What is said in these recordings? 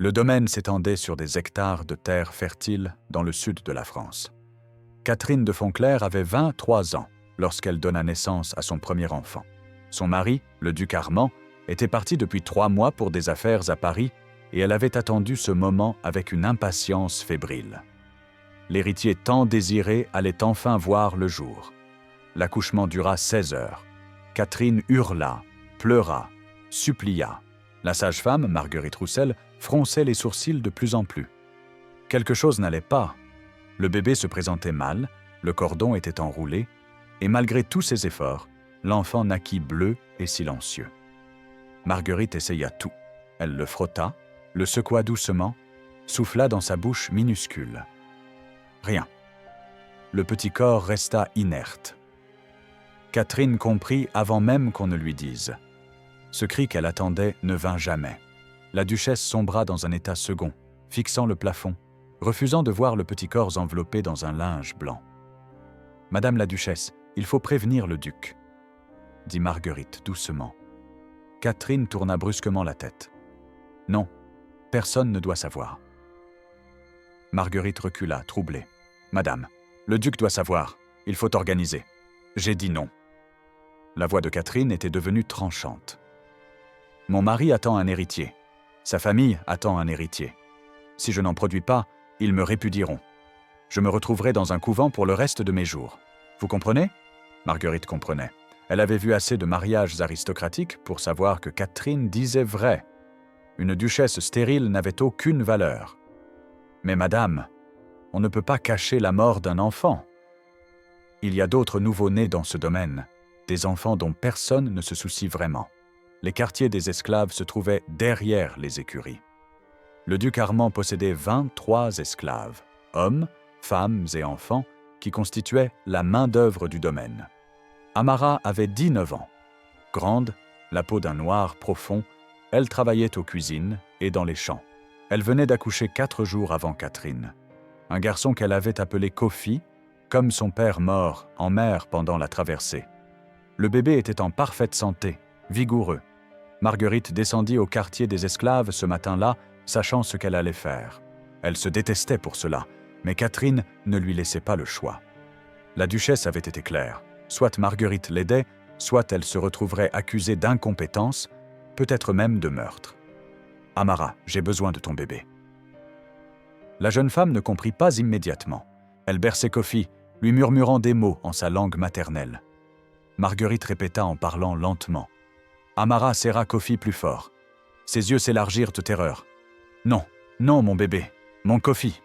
Le domaine s'étendait sur des hectares de terre fertile dans le sud de la France. Catherine de Fontclair avait 23 ans lorsqu'elle donna naissance à son premier enfant. Son mari, le duc Armand, était parti depuis 3 mois pour des affaires à Paris et elle avait attendu ce moment avec une impatience fébrile. L'héritier tant désiré allait enfin voir le jour. L'accouchement dura 16 heures. Catherine hurla, pleura, supplia. La sage-femme, Marguerite Roussel, fronçait les sourcils de plus en plus. Quelque chose n'allait pas. Le bébé se présentait mal, le cordon était enroulé, et malgré tous ses efforts, l'enfant naquit bleu et silencieux. Marguerite essaya tout. Elle le frotta, le secoua doucement, souffla dans sa bouche minuscule. Rien. Le petit corps resta inerte. Catherine comprit avant même qu'on ne lui dise. Ce cri qu'elle attendait ne vint jamais. La duchesse sombra dans un état second, fixant le plafond, refusant de voir le petit corps enveloppé dans un linge blanc. « Madame la duchesse, il faut prévenir le duc », dit Marguerite doucement. Catherine tourna brusquement la tête. « Non, personne ne doit savoir. » Marguerite recula, troublée. « Madame, le duc doit savoir. Il faut organiser. » J'ai dit non. La voix de Catherine était devenue tranchante. « Mon mari attend un héritier. Sa famille attend un héritier. Si je n'en produis pas, ils me répudieront. Je me retrouverai dans un couvent pour le reste de mes jours. Vous comprenez ?» Marguerite comprenait. Elle avait vu assez de mariages aristocratiques pour savoir que Catherine disait vrai. Une duchesse stérile n'avait aucune valeur. Mais madame, on ne peut pas cacher la mort d'un enfant. Il y a d'autres nouveau-nés dans ce domaine, des enfants dont personne ne se soucie vraiment. Les quartiers des esclaves se trouvaient derrière les écuries. Le duc Armand possédait 23 esclaves, hommes, femmes et enfants, qui constituaient la main-d'œuvre du domaine. Amara avait 19 ans. Grande, la peau d'un noir profond, elle travaillait aux cuisines et dans les champs. Elle venait d'accoucher 4 jours avant Catherine. Un garçon qu'elle avait appelé Kofi, comme son père mort en mer pendant la traversée. Le bébé était en parfaite santé, vigoureux. Marguerite descendit au quartier des esclaves ce matin-là, sachant ce qu'elle allait faire. Elle se détestait pour cela, mais Catherine ne lui laissait pas le choix. La duchesse avait été claire. Soit Marguerite l'aidait, soit elle se retrouverait accusée d'incompétence, peut-être même de meurtre. « Amara, j'ai besoin de ton bébé. » La jeune femme ne comprit pas immédiatement. Elle berçait Kofi, lui murmurant des mots en sa langue maternelle. Marguerite répéta en parlant lentement. Amara serra Kofi plus fort. Ses yeux s'élargirent de terreur. « Non, non, mon bébé, mon Kofi. »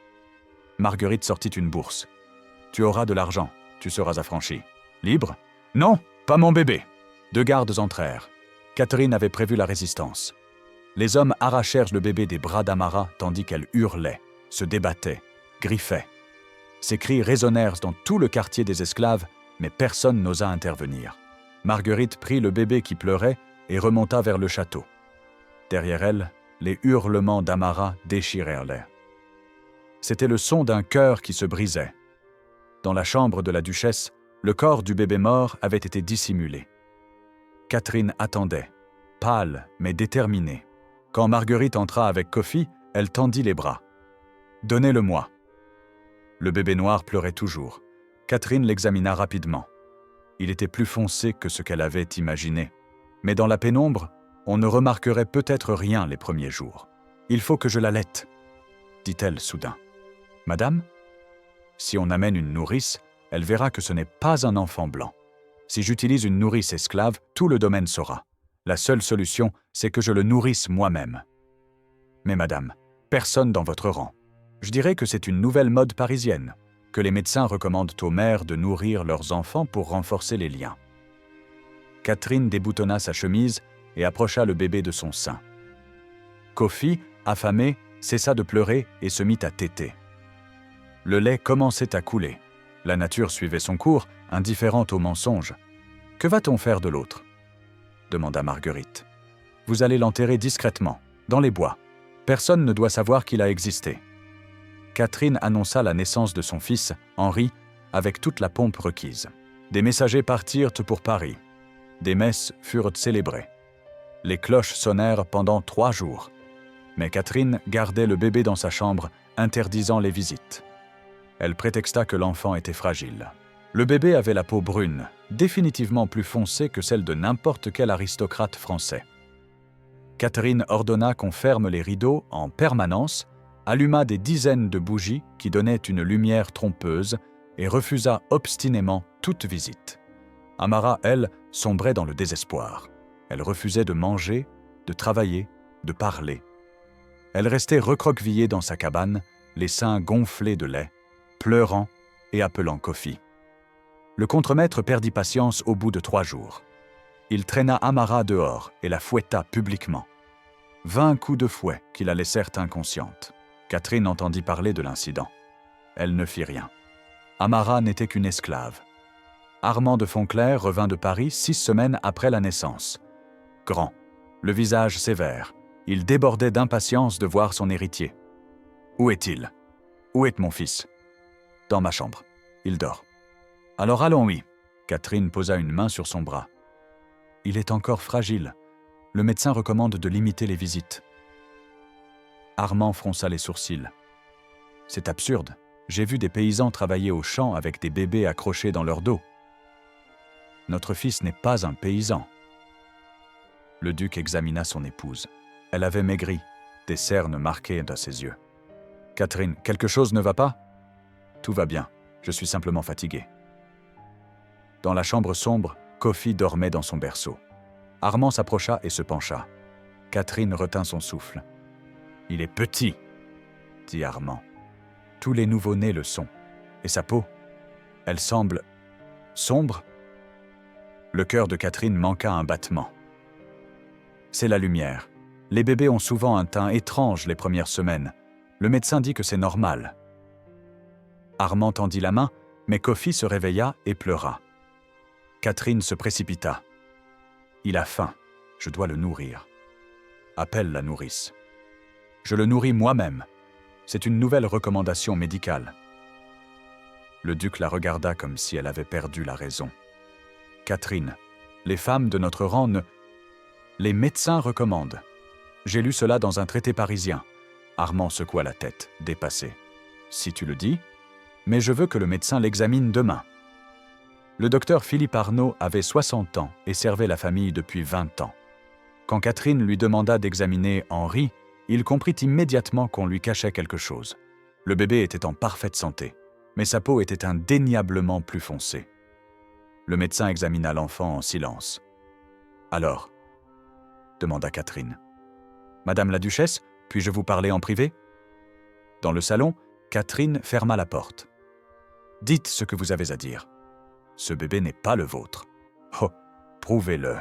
Marguerite sortit une bourse. « Tu auras de l'argent, tu seras affranchie. »« Libre ? Non, pas mon bébé !» 2 gardes entrèrent. Catherine avait prévu la résistance. Les hommes arrachèrent le bébé des bras d'Amara tandis qu'elle hurlait, se débattait, griffait. Ses cris résonnèrent dans tout le quartier des esclaves, mais personne n'osa intervenir. Marguerite prit le bébé qui pleurait et remonta vers le château. Derrière elle, les hurlements d'Amara déchirèrent l'air. C'était le son d'un cœur qui se brisait. Dans la chambre de la duchesse, le corps du bébé mort avait été dissimulé. Catherine attendait, pâle mais déterminée. Quand Marguerite entra avec Kofi, elle tendit les bras. « Donnez-le-moi. » Le bébé noir pleurait toujours. Catherine l'examina rapidement. Il était plus foncé que ce qu'elle avait imaginé. Mais dans la pénombre, on ne remarquerait peut-être rien les premiers jours. « Il faut que je l'allaite, » dit-elle soudain. « Madame, si on amène une nourrice, elle verra que ce n'est pas un enfant blanc. Si j'utilise une nourrice esclave, tout le domaine saura. La seule solution, c'est que je le nourrisse moi-même. Mais madame, personne dans votre rang. Je dirais que c'est une nouvelle mode parisienne, que les médecins recommandent aux mères de nourrir leurs enfants pour renforcer les liens. » Catherine déboutonna sa chemise et approcha le bébé de son sein. Kofi, affamé, cessa de pleurer et se mit à téter. Le lait commençait à couler. La nature suivait son cours, indifférente aux mensonges. « Que va-t-on faire de l'autre » demanda Marguerite. « Vous allez l'enterrer discrètement, dans les bois. Personne ne doit savoir qu'il a existé. » Catherine annonça la naissance de son fils, Henri, avec toute la pompe requise. Des messagers partirent pour Paris. Des messes furent célébrées. Les cloches sonnèrent pendant 3 jours. Mais Catherine gardait le bébé dans sa chambre, interdisant les visites. Elle prétexta que l'enfant était fragile. Le bébé avait la peau brune, définitivement plus foncée que celle de n'importe quel aristocrate français. Catherine ordonna qu'on ferme les rideaux en permanence, alluma des dizaines de bougies qui donnaient une lumière trompeuse et refusa obstinément toute visite. Amara, elle, sombrait dans le désespoir. Elle refusait de manger, de travailler, de parler. Elle restait recroquevillée dans sa cabane, les seins gonflés de lait, pleurant et appelant Kofi. Le contremaître perdit patience au bout de 3 jours. Il traîna Amara dehors et la fouetta publiquement. 20 coups de fouet qui la laissèrent inconsciente. Catherine entendit parler de l'incident. Elle ne fit rien. Amara n'était qu'une esclave. Armand de Fonclair revint de Paris 6 semaines après la naissance. Grand, le visage sévère, il débordait d'impatience de voir son héritier. « Où est-il ? Où est mon fils ?»« Dans ma chambre. Il dort. »« Alors allons-y. » Catherine posa une main sur son bras. « Il est encore fragile. Le médecin recommande de limiter les visites. » Armand fronça les sourcils. « C'est absurde. J'ai vu des paysans travailler au champ avec des bébés accrochés dans leur dos. Notre fils n'est pas un paysan. » Le duc examina son épouse. Elle avait maigri, des cernes marquées dans ses yeux. « Catherine, quelque chose ne va pas ? » ?»« Tout va bien, je suis simplement fatigué. » Dans la chambre sombre, Kofi dormait dans son berceau. Armand s'approcha et se pencha. Catherine retint son souffle. « Il est petit, » dit Armand. « Tous les nouveau-nés le sont. Et sa peau, elle semble sombre ?» Le cœur de Catherine manqua un battement. « C'est la lumière. Les bébés ont souvent un teint étrange les premières semaines. Le médecin dit que c'est normal. » Armand tendit la main, mais Kofi se réveilla et pleura. Catherine se précipita. « Il a faim. Je dois le nourrir. » « Appelle la nourrice. »« Je le nourris moi-même. C'est une nouvelle recommandation médicale. » Le duc la regarda comme si elle avait perdu la raison. « Catherine, les femmes de notre rang ne... Les médecins recommandent. J'ai lu cela dans un traité parisien. » Armand secoua la tête, dépassé. « Si tu le dis, mais je veux que le médecin l'examine demain. » Le docteur Philippe Arnaud avait 60 ans et servait la famille depuis 20 ans. Quand Catherine lui demanda d'examiner Henri, il comprit immédiatement qu'on lui cachait quelque chose. Le bébé était en parfaite santé, mais sa peau était indéniablement plus foncée. Le médecin examina l'enfant en silence. « Alors ?» demanda Catherine. « Madame la duchesse, puis-je vous parler en privé ?» Dans le salon, Catherine ferma la porte. « Dites ce que vous avez à dire. Ce bébé n'est pas le vôtre. Oh, prouvez-le.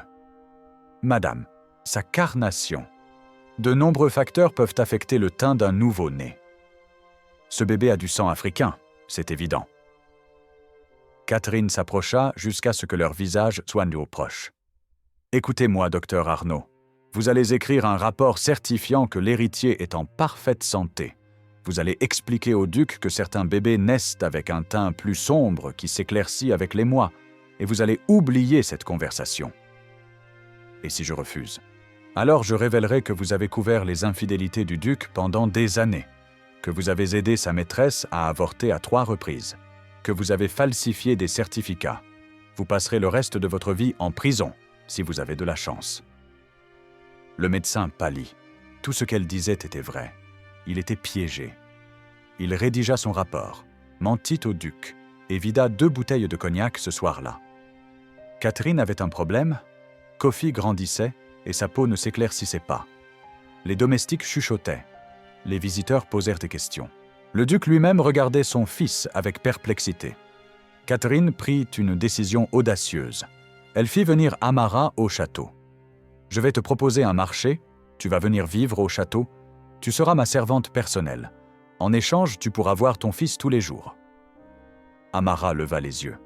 Madame, sa carnation. De nombreux facteurs peuvent affecter le teint d'un nouveau-né. Ce bébé a du sang africain, c'est évident. » Catherine s'approcha jusqu'à ce que leurs visages soient proches. « Écoutez-moi, docteur Arnaud. Vous allez écrire un rapport certifiant que l'héritier est en parfaite santé. Vous allez expliquer au duc que certains bébés naissent avec un teint plus sombre qui s'éclaircit avec les mois, et vous allez oublier cette conversation. Et si je refuse ? Alors je révélerai que vous avez couvert les infidélités du duc pendant des années, que vous avez aidé sa maîtresse à avorter à 3 reprises, que vous avez falsifié des certificats. Vous passerez le reste de votre vie en prison, si vous avez de la chance. » Le médecin pâlit. Tout ce qu'elle disait était vrai. Il était piégé. Il rédigea son rapport, mentit au duc et vida 2 bouteilles de cognac ce soir-là. Catherine avait un problème. Kofi grandissait et sa peau ne s'éclaircissait pas. Les domestiques chuchotaient. Les visiteurs posèrent des questions. Le duc lui-même regardait son fils avec perplexité. Catherine prit une décision audacieuse. Elle fit venir Amara au château. « Je vais te proposer un marché, tu vas venir vivre au château, tu seras ma servante personnelle. En échange, tu pourras voir ton fils tous les jours. » Amara leva les yeux.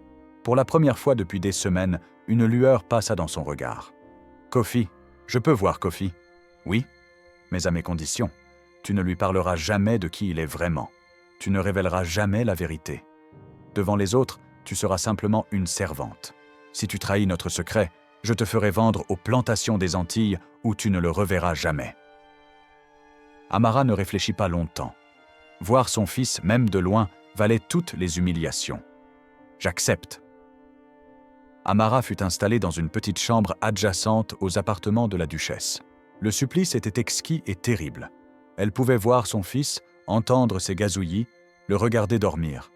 Pour la première fois depuis des semaines, une lueur passa dans son regard. « Kofi, je peux voir Kofi. »« Oui, mais à mes conditions. Tu ne lui parleras jamais de qui il est vraiment. Tu ne révéleras jamais la vérité. Devant les autres, tu seras simplement une servante. Si tu trahis notre secret, je te ferai vendre aux plantations des Antilles où tu ne le reverras jamais. » Amara ne réfléchit pas longtemps. Voir son fils, même de loin, valait toutes les humiliations. « J'accepte. » Amara fut installée dans une petite chambre adjacente aux appartements de la duchesse. Le supplice était exquis et terrible. Elle pouvait voir son fils, entendre ses gazouillis, le regarder dormir.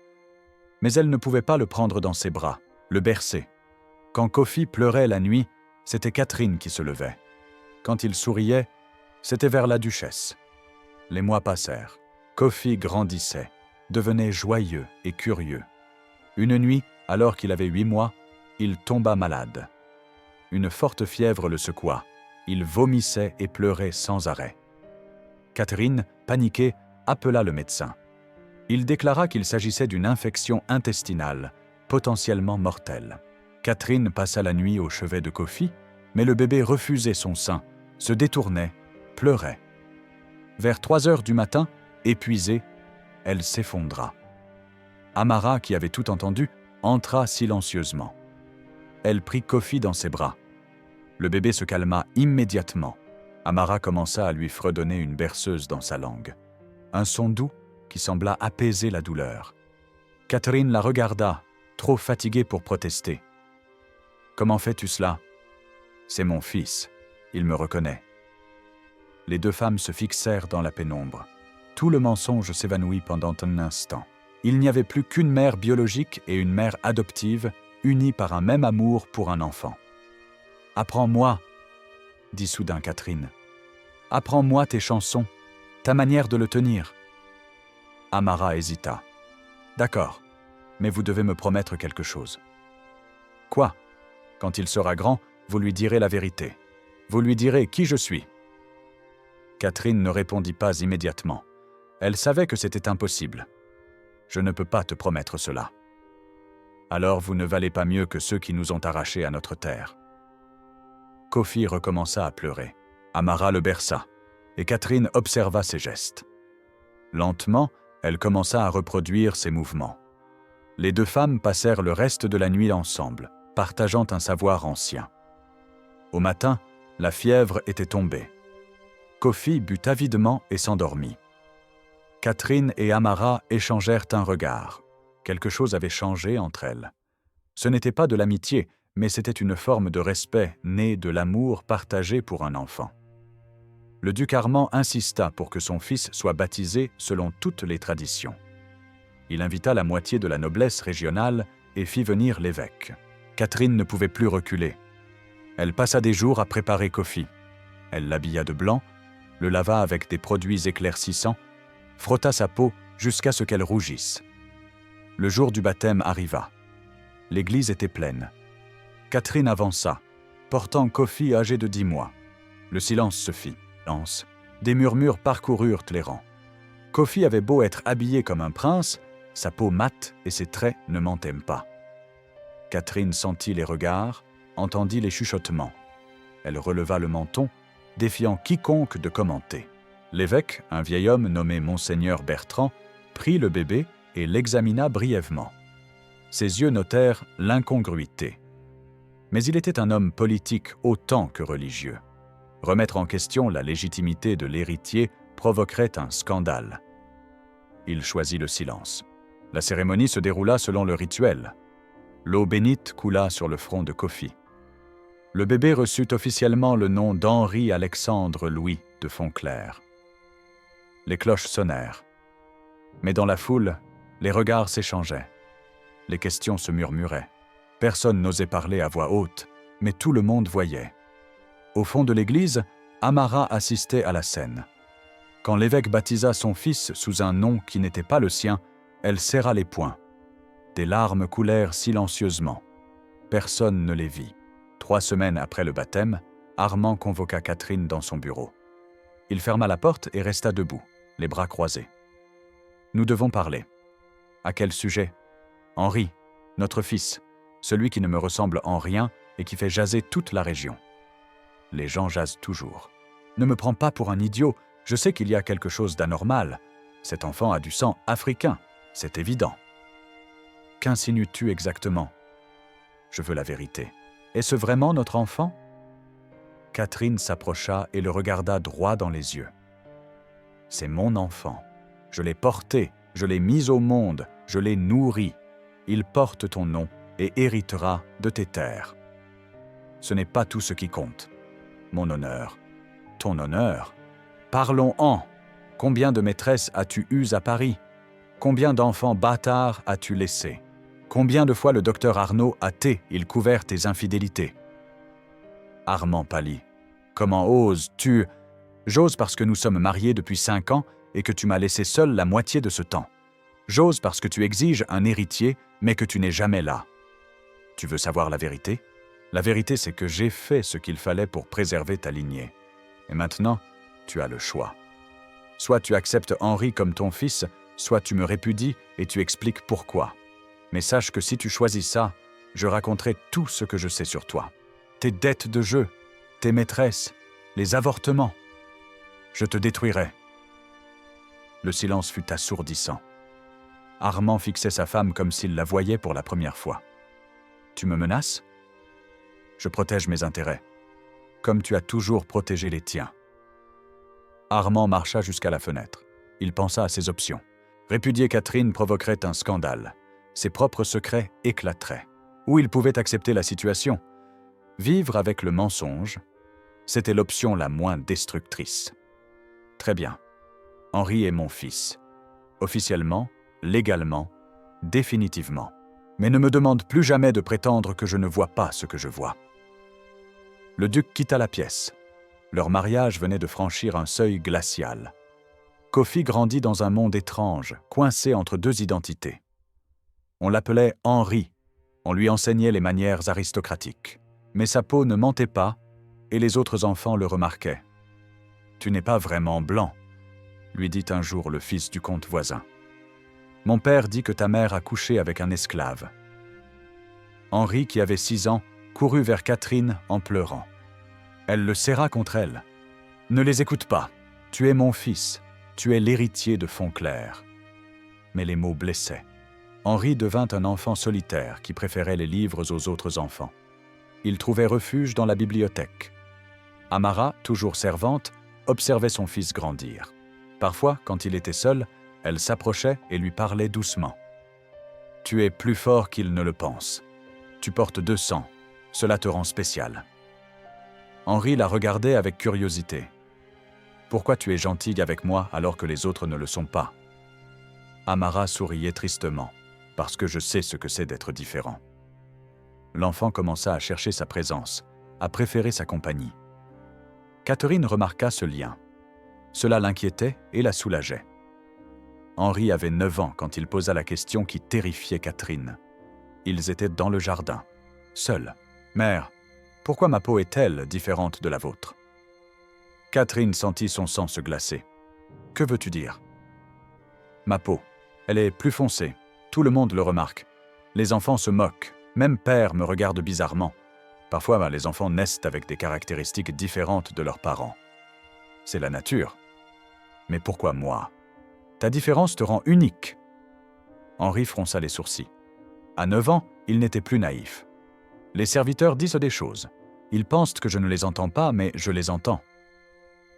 Mais elle ne pouvait pas le prendre dans ses bras, le bercer. Quand Kofi pleurait la nuit, c'était Catherine qui se levait. Quand il souriait, c'était vers la duchesse. Les mois passèrent. Kofi grandissait, devenait joyeux et curieux. Une nuit, alors qu'il avait 8 mois, il tomba malade. Une forte fièvre le secoua. Il vomissait et pleurait sans arrêt. Catherine, paniquée, appela le médecin. Il déclara qu'il s'agissait d'une infection intestinale, potentiellement mortelle. Catherine passa la nuit au chevet de Kofi, mais le bébé refusait son sein, se détournait, pleurait. Vers 3 heures du matin, épuisée, elle s'effondra. Amara, qui avait tout entendu, entra silencieusement. Elle prit Kofi dans ses bras. Le bébé se calma immédiatement. Amara commença à lui fredonner une berceuse dans sa langue. Un son doux qui sembla apaiser la douleur. Catherine la regarda, trop fatiguée pour protester. « Comment fais-tu cela ? » ?»« C'est mon fils. Il me reconnaît. » Les deux femmes se fixèrent dans la pénombre. Tout le mensonge s'évanouit pendant un instant. Il n'y avait plus qu'une mère biologique et une mère adoptive, unies par un même amour pour un enfant. « Apprends-moi, » dit soudain Catherine. « Apprends-moi tes chansons, ta manière de le tenir. » Amara hésita. « D'accord, mais vous devez me promettre quelque chose. »« Quoi ? Quand il sera grand, vous lui direz la vérité. Vous lui direz qui je suis. » Catherine ne répondit pas immédiatement. Elle savait que c'était impossible. « Je ne peux pas te promettre cela. »« Alors vous ne valez pas mieux que ceux qui nous ont arrachés à notre terre. » Kofi recommença à pleurer. Amara le berça, et Catherine observa ses gestes. Lentement, elle commença à reproduire ses mouvements. Les deux femmes passèrent le reste de la nuit ensemble, partageant un savoir ancien. Au matin, la fièvre était tombée. Kofi but avidement et s'endormit. Catherine et Amara échangèrent un regard. Quelque chose avait changé entre elles. Ce n'était pas de l'amitié, mais c'était une forme de respect née de l'amour partagé pour un enfant. Le duc Armand insista pour que son fils soit baptisé selon toutes les traditions. Il invita la moitié de la noblesse régionale et fit venir l'évêque. Catherine ne pouvait plus reculer. Elle passa des jours à préparer Kofi. Elle l'habilla de blanc, le lava avec des produits éclaircissants, frotta sa peau jusqu'à ce qu'elle rougisse. Le jour du baptême arriva. L'église était pleine. Catherine avança, portant Kofi âgé de 10 mois. Le silence se fit. Des murmures parcoururent les rangs. Kofi avait beau être habillé comme un prince, sa peau mate et ses traits ne mentaient pas. Catherine sentit les regards, entendit les chuchotements. Elle releva le menton, défiant quiconque de commenter. L'évêque, un vieil homme nommé Monseigneur Bertrand, prit le bébé et l'examina brièvement. Ses yeux notèrent l'incongruité. Mais il était un homme politique autant que religieux. Remettre en question la légitimité de l'héritier provoquerait un scandale. Il choisit le silence. La cérémonie se déroula selon le rituel. L'eau bénite coula sur le front de Kofi. Le bébé reçut officiellement le nom d'Henri-Alexandre Louis de Fontclair. Les cloches sonnèrent. Mais dans la foule, les regards s'échangeaient. Les questions se murmuraient. Personne n'osait parler à voix haute, mais tout le monde voyait. Au fond de l'église, Amara assistait à la scène. Quand l'évêque baptisa son fils sous un nom qui n'était pas le sien, elle serra les poings. Des larmes coulèrent silencieusement. Personne ne les vit. 3 semaines après le baptême, Armand convoqua Catherine dans son bureau. Il ferma la porte et resta debout, les bras croisés. « Nous devons parler. »« À quel sujet ?»« Henri, notre fils, celui qui ne me ressemble en rien et qui fait jaser toute la région. » Les gens jasent toujours. « Ne me prends pas pour un idiot, je sais qu'il y a quelque chose d'anormal. Cet enfant a du sang africain, c'est évident. » « Qu'insinues-tu exactement ? » ?»« Je veux la vérité. Est-ce vraiment notre enfant ?» Catherine s'approcha et le regarda droit dans les yeux. « C'est mon enfant. Je l'ai porté, je l'ai mis au monde, je l'ai nourri. Il porte ton nom et héritera de tes terres. Ce n'est pas tout ce qui compte. Mon honneur. Ton honneur. Parlons-en. Combien de maîtresses as-tu eues à Paris? Combien d'enfants bâtards as-tu laissés? Combien de fois le docteur Arnaud a il couvert tes infidélités? Armand pâlit. Comment oses-tu? J'ose parce que nous sommes mariés depuis 5 ans et que tu m'as laissé seul la moitié de ce temps. J'ose parce que tu exiges un héritier, mais que tu n'es jamais là. Tu veux savoir la vérité? La vérité, c'est que j'ai fait ce qu'il fallait pour préserver ta lignée. Et maintenant, tu as le choix. Soit tu acceptes Henri comme ton fils, soit tu me répudies et tu expliques pourquoi. Mais sache que si tu choisis ça, je raconterai tout ce que je sais sur toi. Tes dettes de jeu, tes maîtresses, les avortements. Je te détruirai. Le silence fut assourdissant. Armand fixait sa femme comme s'il la voyait pour la première fois. Tu me menaces? Je protège mes intérêts, comme tu as toujours protégé les tiens. Armand marcha jusqu'à la fenêtre. Il pensa à ses options. Répudier Catherine provoquerait un scandale. Ses propres secrets éclateraient. Ou il pouvait accepter la situation. Vivre avec le mensonge, c'était l'option la moins destructrice. Très bien. Henri est mon fils. Officiellement, légalement, définitivement. Mais ne me demande plus jamais de prétendre que je ne vois pas ce que je vois. Le duc quitta la pièce. Leur mariage venait de franchir un seuil glacial. Kofi grandit dans un monde étrange, coincé entre 2 identités. On l'appelait Henri. On lui enseignait les manières aristocratiques. Mais sa peau ne mentait pas, et les autres enfants le remarquaient. « Tu n'es pas vraiment blanc », lui dit un jour le fils du comte voisin. « Mon père dit que ta mère a couché avec un esclave. » Henri, qui avait 6 ans, courut vers Catherine en pleurant. Elle le serra contre elle. « Ne les écoute pas. Tu es mon fils. Tu es l'héritier de Fontclair. » Mais les mots blessaient. Henri devint un enfant solitaire qui préférait les livres aux autres enfants. Il trouvait refuge dans la bibliothèque. Amara, toujours servante, observait son fils grandir. Parfois, quand il était seul, elle s'approchait et lui parlait doucement. « Tu es plus fort qu'il ne le pense. Tu portes 2 sangs. Cela te rend spécial. » Henri la regardait avec curiosité. « Pourquoi tu es gentille avec moi alors que les autres ne le sont pas ?» Amara souriait tristement, parce que je sais ce que c'est d'être différent. L'enfant commença à chercher sa présence, à préférer sa compagnie. Catherine remarqua ce lien. Cela l'inquiétait et la soulageait. Henri avait 9 ans quand il posa la question qui terrifiait Catherine. Ils étaient dans le jardin, seuls. « Mère, pourquoi ma peau est-elle différente de la vôtre ?» Catherine sentit son sang se glacer. « Que veux-tu dire ?»« Ma peau, elle est plus foncée. Tout le monde le remarque. Les enfants se moquent. Même père me regarde bizarrement. Parfois, les enfants naissent avec des caractéristiques différentes de leurs parents. C'est la nature. Mais pourquoi moi? Ta différence te rend unique. » Henri fronça les sourcils. À 9 ans, il n'était plus naïf. Les serviteurs disent des choses. Ils pensent que je ne les entends pas, mais je les entends.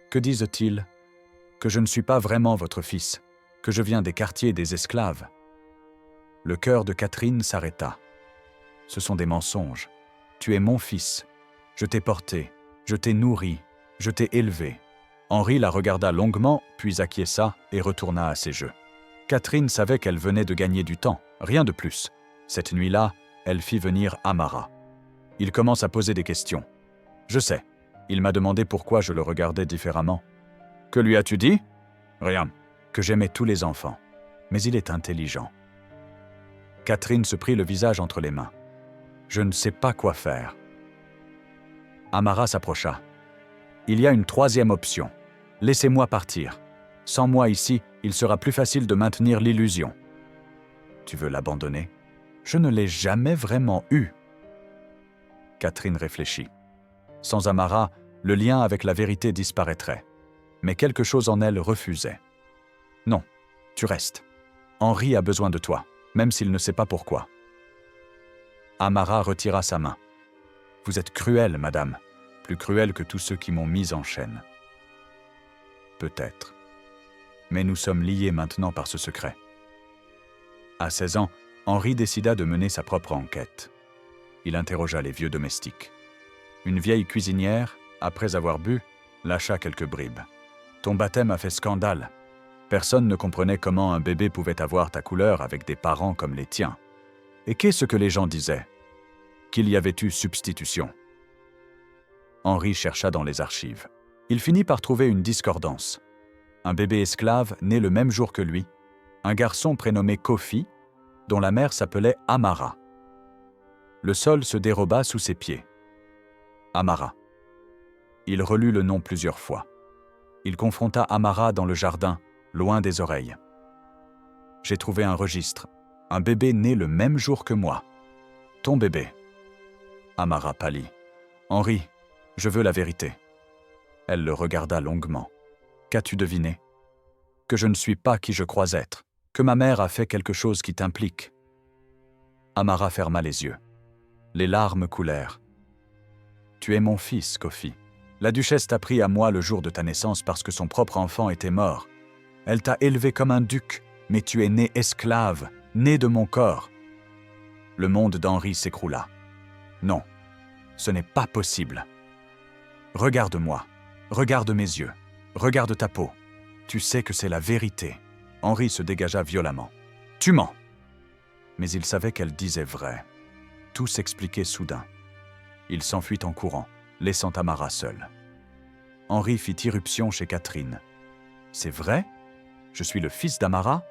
Que disent-ils? Que je ne suis pas vraiment votre fils, que je viens des quartiers des esclaves. Le cœur de Catherine s'arrêta. Ce sont des mensonges. Tu es mon fils. Je t'ai porté, je t'ai nourri, je t'ai élevé. Henri la regarda longuement, puis acquiesça et retourna à ses jeux. Catherine savait qu'elle venait de gagner du temps, rien de plus. Cette nuit-là, elle fit venir Amara. Il commence à poser des questions. Je sais. Il m'a demandé pourquoi je le regardais différemment. Que lui as-tu dit? Rien. Que j'aimais tous les enfants. Mais il est intelligent. Catherine se prit le visage entre les mains. Je ne sais pas quoi faire. Amara s'approcha. Il y a une 3e option. Laissez-moi partir. Sans moi ici, il sera plus facile de maintenir l'illusion. Tu veux l'abandonner? Je ne l'ai jamais vraiment eu. Catherine réfléchit. Sans Amara, le lien avec la vérité disparaîtrait. Mais quelque chose en elle refusait. Non, tu restes. Henri a besoin de toi, même s'il ne sait pas pourquoi. Amara retira sa main. Vous êtes cruelle, madame, plus cruelle que tous ceux qui m'ont mise en chaîne. Peut-être. Mais nous sommes liés maintenant par ce secret. À 16 ans, Henri décida de mener sa propre enquête. Il interrogea les vieux domestiques. Une vieille cuisinière, après avoir bu, lâcha quelques bribes. « Ton baptême a fait scandale. Personne ne comprenait comment un bébé pouvait avoir ta couleur avec des parents comme les tiens. Et qu'est-ce que les gens disaient? Qu'il y avait eu substitution. » Henri chercha dans les archives. Il finit par trouver une discordance. Un bébé esclave né le même jour que lui, un garçon prénommé Kofi, dont la mère s'appelait Amara. Le sol se déroba sous ses pieds. Amara. Il relut le nom plusieurs fois. Il confronta Amara dans le jardin, loin des oreilles. « J'ai trouvé un registre. Un bébé né le même jour que moi. Ton bébé. » Amara pâlit. « Henri, je veux la vérité. » Elle le regarda longuement. « Qu'as-tu deviné? » « Que je ne suis pas qui je crois être. Que ma mère a fait quelque chose qui t'implique. » Amara ferma les yeux. Les larmes coulèrent. « Tu es mon fils, Kofi. La duchesse t'a pris à moi le jour de ta naissance parce que son propre enfant était mort. Elle t'a élevé comme un duc, mais tu es né esclave, né de mon corps. » Le monde d'Henri s'écroula. « Non, ce n'est pas possible. Regarde-moi, regarde mes yeux, regarde ta peau. Tu sais que c'est la vérité. » Henri se dégagea violemment. « Tu mens !» Mais il savait qu'elle disait vrai. Tout s'expliquait soudain. Il s'enfuit en courant, laissant Amara seule. Henri fit irruption chez Catherine. « C'est vrai? Je suis le fils d'Amara ?»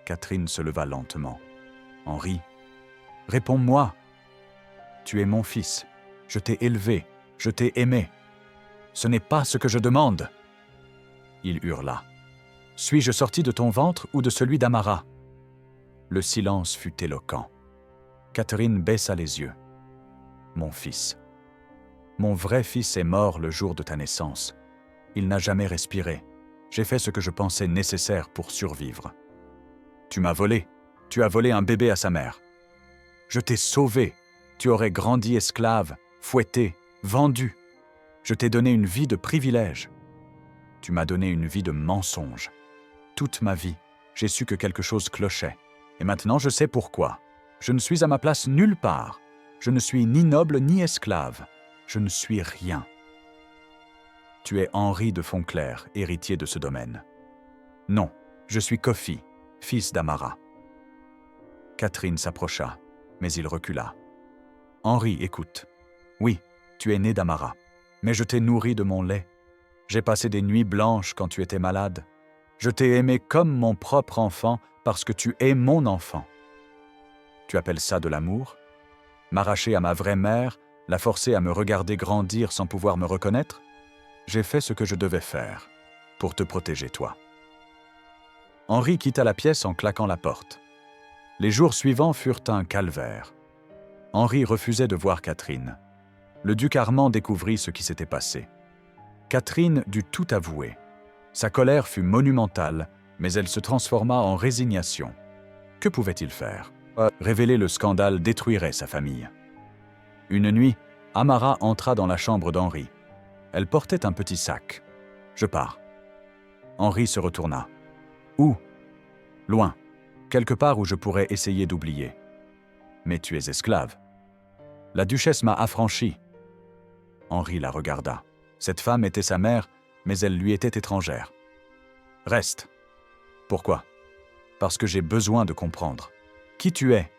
Catherine se leva lentement. « Henri, réponds-moi. Tu es mon fils. Je t'ai élevé. Je t'ai aimé. Ce n'est pas ce que je demande. » Il hurla. « Suis-je sorti de ton ventre ou de celui d'Amara ?» Le silence fut éloquent. Catherine baissa les yeux. « Mon fils. Mon vrai fils est mort le jour de ta naissance. Il n'a jamais respiré. J'ai fait ce que je pensais nécessaire pour survivre. Tu m'as volé. Tu as volé un bébé à sa mère. Je t'ai sauvé. Tu aurais grandi esclave, fouetté, vendu. Je t'ai donné une vie de privilège. Tu m'as donné une vie de mensonge. Toute ma vie, j'ai su que quelque chose clochait. Et maintenant, je sais pourquoi. Je ne suis à ma place nulle part. Je ne suis ni noble ni esclave. Je ne suis rien. Tu es Henri de Fonclair, héritier de ce domaine. Non, je suis Kofi, fils d'Amara. » Catherine s'approcha, mais il recula. « Henri, écoute. Oui, tu es né d'Amara, mais je t'ai nourri de mon lait. J'ai passé des nuits blanches quand tu étais malade. Je t'ai aimé comme mon propre enfant parce que tu es mon enfant. Tu appelles ça de l'amour? M'arracher à ma vraie mère, la forcer à me regarder grandir sans pouvoir me reconnaître? J'ai fait ce que je devais faire, pour te protéger, toi. » Henri quitta la pièce en claquant la porte. Les jours suivants furent un calvaire. Henri refusait de voir Catherine. Le duc Armand découvrit ce qui s'était passé. Catherine dut tout avouer. Sa colère fut monumentale, mais elle se transforma en résignation. Que pouvait-il faire? Révéler le scandale détruirait sa famille. Une nuit, Amara entra dans la chambre d'Henri. Elle portait un petit sac. « Je pars. » Henri se retourna. « Où? » ?»« Loin, quelque part où je pourrais essayer d'oublier. »« Mais tu es esclave. »« La duchesse m'a affranchi. » Henri la regarda. Cette femme était sa mère, mais elle lui était étrangère. « Reste. »« Pourquoi? »« Parce que j'ai besoin de comprendre. Qui tu es?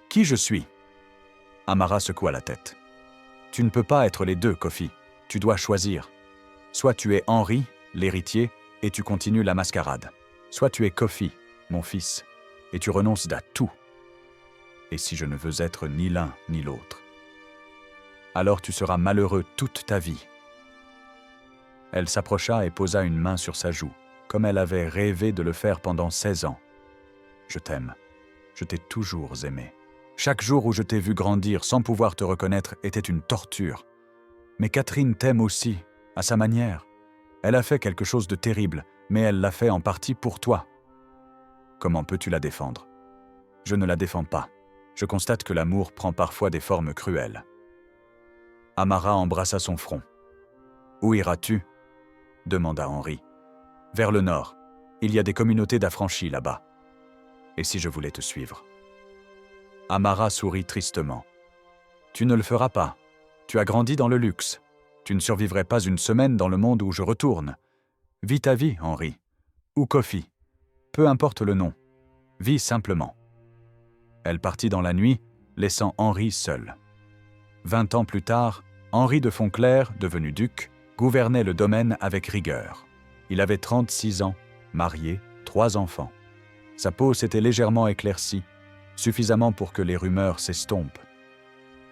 Qui je suis ?» Amara secoua la tête. « Tu ne peux pas être les deux, Kofi. Tu dois choisir. Soit tu es Henri, l'héritier, et tu continues la mascarade. Soit tu es Kofi, mon fils, et tu renonces à tout. Et si je ne veux être ni l'un ni l'autre, alors tu seras malheureux toute ta vie. » Elle s'approcha et posa une main sur sa joue, comme elle avait rêvé de le faire pendant 16 ans. « Je t'aime. Je t'ai toujours aimé. Chaque jour où je t'ai vu grandir sans pouvoir te reconnaître était une torture. Mais Catherine t'aime aussi, à sa manière. Elle a fait quelque chose de terrible, mais elle l'a fait en partie pour toi. Comment peux-tu la défendre? Je ne la défends pas. Je constate que l'amour prend parfois des formes cruelles. » Amara embrassa son front. « Où iras-tu? » demanda Henri. « Vers le nord. Il y a des communautés d'affranchis là-bas. Et si je voulais te suivre ?» Amara sourit tristement. « Tu ne le feras pas. Tu as grandi dans le luxe. Tu ne survivrais pas une semaine dans le monde où je retourne. Vis ta vie, Henri. Ou Kofi. Peu importe le nom. Vis simplement. » Elle partit dans la nuit, laissant Henri seul. 20 ans plus tard, Henri de Fontclair, devenu duc, gouvernait le domaine avec rigueur. Il avait 36 ans, marié, 3 enfants. Sa peau s'était légèrement éclaircie, suffisamment pour que les rumeurs s'estompent.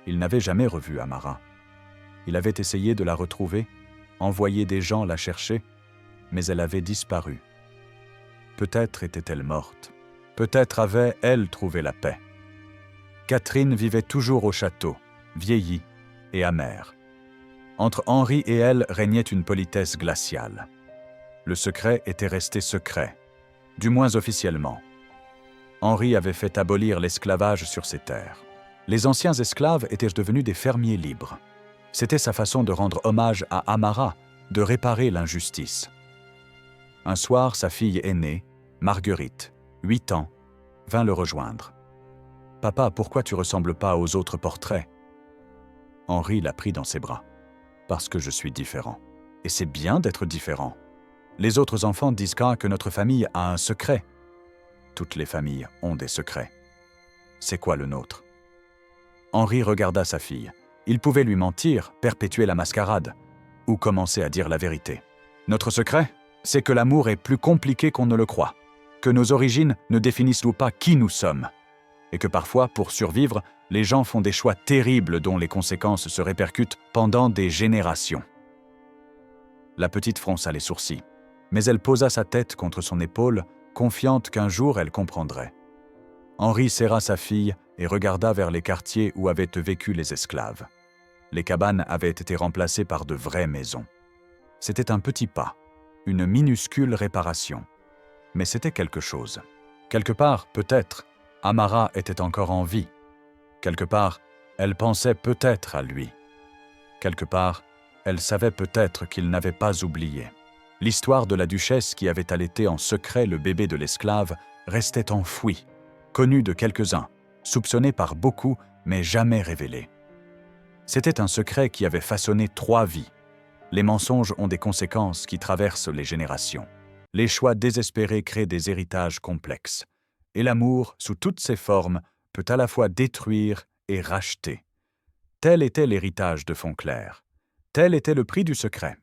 Il n'avait jamais revu Amara. Il avait essayé de la retrouver, envoyé des gens la chercher, mais elle avait disparu. Peut-être était-elle morte. Peut-être avait-elle trouvé la paix. Catherine vivait toujours au château, vieillie et amère. Entre Henri et elle régnait une politesse glaciale. Le secret était resté secret, du moins officiellement. Henri avait fait abolir l'esclavage sur ses terres. Les anciens esclaves étaient devenus des fermiers libres. C'était sa façon de rendre hommage à Amara, de réparer l'injustice. Un soir, sa fille aînée, Marguerite, 8 ans, vint le rejoindre. « Papa, pourquoi tu ressembles pas aux autres portraits ?» Henri la prit dans ses bras. « Parce que je suis différent. Et c'est bien d'être différent. Les autres enfants disent que notre famille a un secret. Toutes les familles ont des secrets. C'est quoi le nôtre ?» Henri regarda sa fille. Il pouvait lui mentir, perpétuer la mascarade, ou commencer à dire la vérité. « Notre secret, c'est que l'amour est plus compliqué qu'on ne le croit, que nos origines ne définissent pas qui nous sommes, et que parfois, pour survivre, les gens font des choix terribles dont les conséquences se répercutent pendant des générations. » La petite fronça les sourcils, mais elle posa sa tête contre son épaule, confiante qu'un jour elle comprendrait. Henri serra sa fille et regarda vers les quartiers où avaient vécu les esclaves. Les cabanes avaient été remplacées par de vraies maisons. C'était un petit pas, une minuscule réparation. Mais c'était quelque chose. Quelque part, peut-être, Amara était encore en vie. Quelque part, elle pensait peut-être à lui. Quelque part, elle savait peut-être qu'il n'avait pas oublié. L'histoire de la duchesse qui avait allaité en secret le bébé de l'esclave restait enfouie, connue de quelques-uns, soupçonnée par beaucoup, mais jamais révélée. C'était un secret qui avait façonné 3 vies. Les mensonges ont des conséquences qui traversent les générations. Les choix désespérés créent des héritages complexes. Et l'amour, sous toutes ses formes, peut à la fois détruire et racheter. Tel était l'héritage de Fontclair. Tel était le prix du secret.